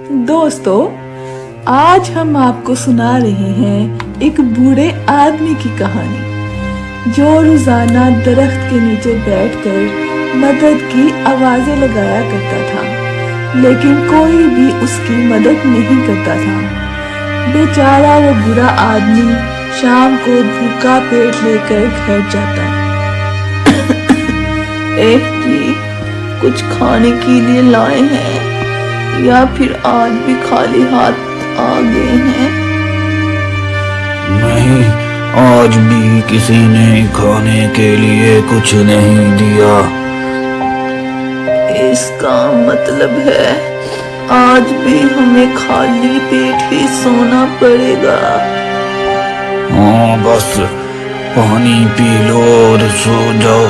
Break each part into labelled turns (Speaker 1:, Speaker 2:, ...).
Speaker 1: दोस्तों, आज हम आपको सुना रहे हैं एक बूढ़े आदमी की कहानी जो रोजाना दरख्त के नीचे बैठकर मदद की आवाजें लगाया करता था, लेकिन कोई भी उसकी मदद नहीं करता था। बेचारा वो बुरा आदमी शाम को भूखा पेट लेकर घर जाता। जी, कुछ खाने के लिए लाए हैं या फिर आज भी खाली हाथ आ गए हैं?
Speaker 2: नहीं, आज भी किसी ने खाने के लिए कुछ नहीं दिया।
Speaker 1: इसका मतलब है आज भी हमें खाली पेट ही सोना पड़ेगा।
Speaker 2: हाँ, बस पानी पी लो और सो जाओ।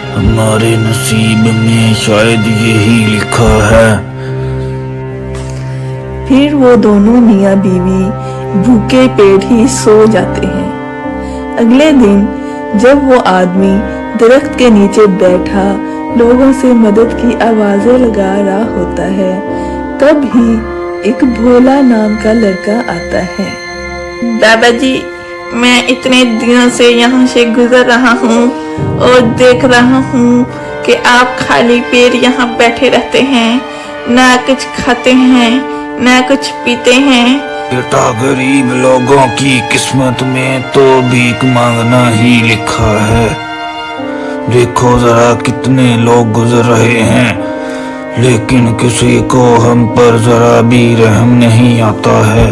Speaker 2: हमारे नसीब में शायद यही लिखा है।
Speaker 1: फिर वो दोनों मियाँ बीवी भूखे पेट ही सो जाते हैं। अगले दिन जब वो आदमी दरख्त के नीचे बैठा लोगों से मदद की आवाजें लगा रहा होता है, तब ही एक भोला नाम का लड़का आता है। दादाजी, मैं इतने दिनों से यहाँ से गुजर रहा हूँ और देख रहा हूँ कि आप खाली पेट यहाँ बैठे रहते हैं, ना कुछ खाते हैं ना कुछ पीते हैं।
Speaker 2: बेटा, गरीब लोगों की किस्मत में तो भीख मांगना ही लिखा है। देखो जरा कितने लोग गुजर रहे हैं, लेकिन किसी को हम पर जरा भी रहम नहीं आता है।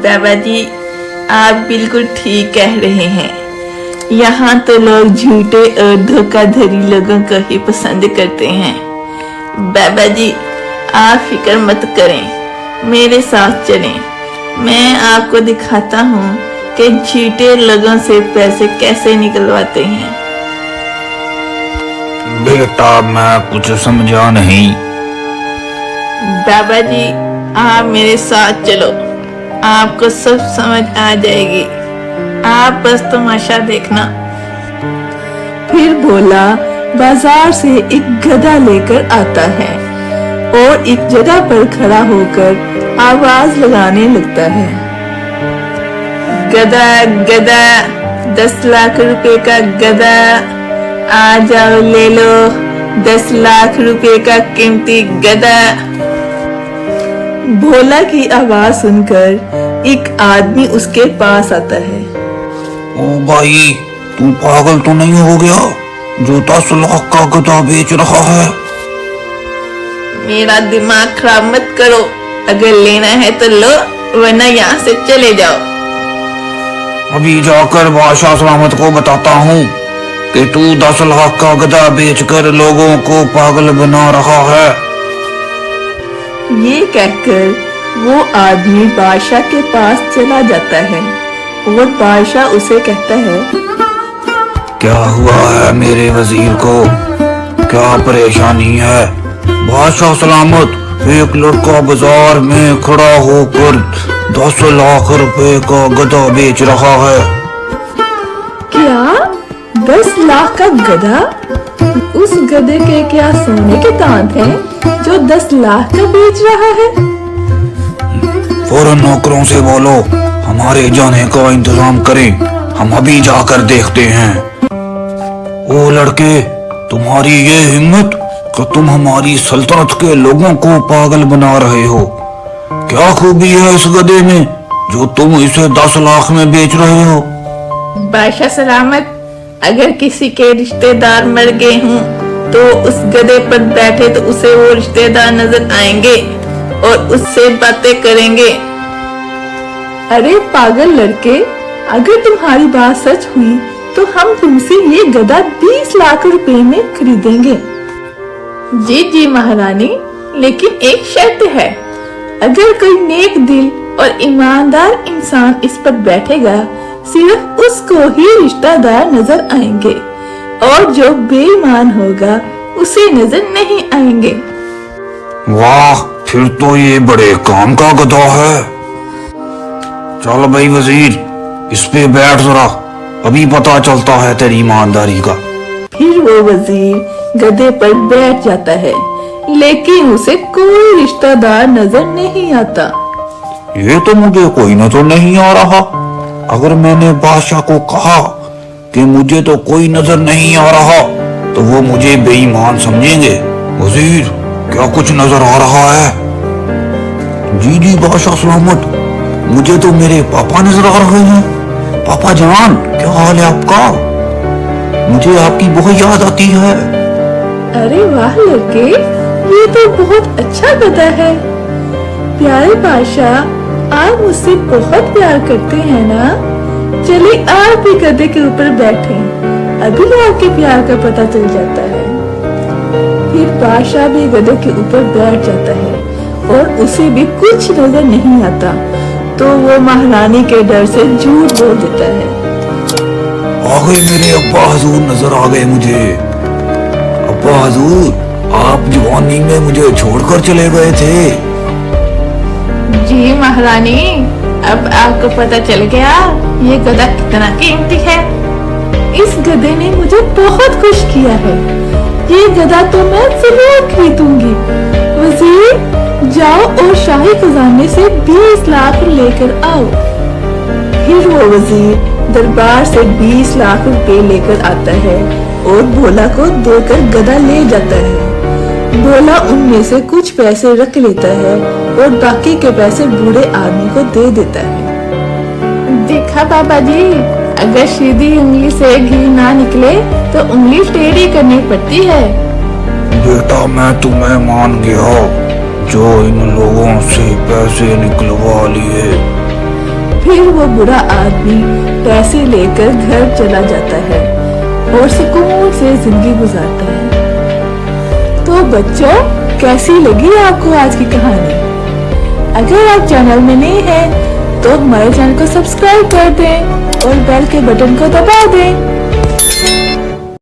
Speaker 1: दादाजी, आप बिल्कुल ठीक कह रहे हैं। यहाँ तो लोग झूठे और धोखाधड़ी लोगों को ही पसंद करते हैं। बाबा जी, आप फिक्र मत करें, मेरे साथ चलें। मैं आपको दिखाता हूँ कि झूठे लोगों से पैसे कैसे निकलवाते हैं।
Speaker 2: बेटा, मैं कुछ समझा नहीं।
Speaker 1: बाबा जी, आप मेरे साथ चलो, आपको सब समझ आ जाएगी। आप बस तमाशा देखना। फिर भोला बाजार से एक गधा लेकर आता है और एक जगह पर खड़ा होकर आवाज लगाने लगता है। गधा गधा, 10 लाख रुपए का गधा, आ जाओ ले लो 10 लाख रुपए का कीमती गधा। भोला की आवाज सुनकर एक आदमी उसके पास आता है।
Speaker 2: ओ भाई, तू पागल तो नहीं हो गया जो 10 लाख का गधा बेच रहा है?
Speaker 1: मेरा दिमाग खराब मत करो, अगर लेना है तो लो, वरना यहाँ से चले जाओ।
Speaker 2: अभी जाकर बादशाह सलामत को बताता हूँ कि तू 10 लाख का गधा बेचकर लोगों को पागल बना रहा है।
Speaker 1: ये कहकर वो आदमी बादशाह के पास चला जाता है और बादशाह उसे कहता है,
Speaker 2: क्या हुआ है मेरे वजीर को? क्या परेशानी है? बादशाह सलामत, एक लड़का बाजार में खड़ा होकर 10 लाख रुपए का गधा बेच रहा है।
Speaker 1: क्या 10 लाख का गधा? उस गधे के क्या सोने के दांत हैं जो 10 लाख का बेच रहा है?
Speaker 2: फौरन नौकरों से बोलो हमारे जाने का इंतजाम करें, हम अभी जाकर देखते हैं। ओ लड़के, तुम्हारी ये हिम्मत कि तुम हमारी सल्तनत के लोगों को पागल बना रहे हो। क्या खूबी है इस गधे में जो तुम इसे 10 लाख में बेच रहे हो?
Speaker 1: बादशाह सलामत, अगर किसी के रिश्तेदार मर गए हों तो उस गधे पर बैठे तो उसे वो रिश्तेदार नजर आएंगे और उससे बातें करेंगे। अरे पागल लड़के, अगर तुम्हारी बात सच हुई तो हम तुमसे ये गधा 20 लाख रुपए में खरीदेंगे। जी जी महारानी, लेकिन एक शर्त है, अगर कोई नेक दिल और ईमानदार इंसान इस पर बैठेगा, सिर्फ उसको ही रिश्तेदार नजर आएंगे और जो बेईमान होगा उसे नजर नहीं आएंगे।
Speaker 2: वाह, फिर तो ये बड़े काम का गधा है। चल भाई वजीर, इस पे बैठ जरा, अभी पता चलता है तेरी ईमानदारी का।
Speaker 1: फिर वो वजीर गधे पर बैठ जाता है। लेकिन उसे कोई रिश्तेदार नजर नहीं आता।
Speaker 2: ये तो मुझे कोई नजर नहीं आ रहा। अगर मैंने बादशाह को कहा कि मुझे तो कोई नजर नहीं आ रहा तो वो मुझे बेईमान समझेंगे। वजीर, क्या कुछ नजर आ रहा है? जी जी बादशाह सलामत, मुझे तो मेरे पापा नजर आ रहे हैं। पापा जान, क्या हाल है आपका? मुझे आपकी बहुत याद आती है।
Speaker 1: अरे वाह लड़के, ये तो बहुत अच्छा गधा है। प्यारे बादशाह, आप मुझसे बहुत प्यार करते हैं ना? चलिए आप भी गधे के ऊपर बैठे, अभी आपके प्यार का पता चल जाता है। फिर बादशाह भी गधे के ऊपर बैठ जाता है और उसे भी कुछ नजर नहीं आता, तो वो महारानी के डर से झूठ बोल देता है।
Speaker 2: आ गए मेरे अब्बा हजूर, नजर आ गए मुझे। अब्बा हजूर, आप जवानी में मुझे छोड़कर चले गए थे।
Speaker 1: जी महारानी, अब आपको पता चल गया ये गधा कितना कीमती है। इस गधे ने मुझे बहुत खुश किया है। ये गधा तो मैं जरूर खरीदूंगी। वजीर, जाओ और शाही खजाने से 20 लाख लेकर आओ। फिर वो वजीर दरबार से 20 लाख रुपए लेकर आता है और भोला को देकर गधा ले जाता है। भोला उनमें से कुछ पैसे रख लेता है और बाकी के पैसे बूढ़े आदमी को दे देता है। देखा बाबा जी, अगर सीधी उंगली से घी ना निकले तो उंगली टेढ़ी करनी पड़ती है।
Speaker 2: बेटा, मैं तुम्हें मान गया जो इन लोगों से पैसे निकलवा लिए।
Speaker 1: फिर वो बुरा आदमी पैसे लेकर घर चला जाता है और सुकून से जिंदगी गुजारता है। तो बच्चों, कैसी लगी आपको आज की कहानी? अगर आप चैनल में नए हैं तो हमारे चैनल को सब्सक्राइब कर दें और बेल के बटन को दबा दें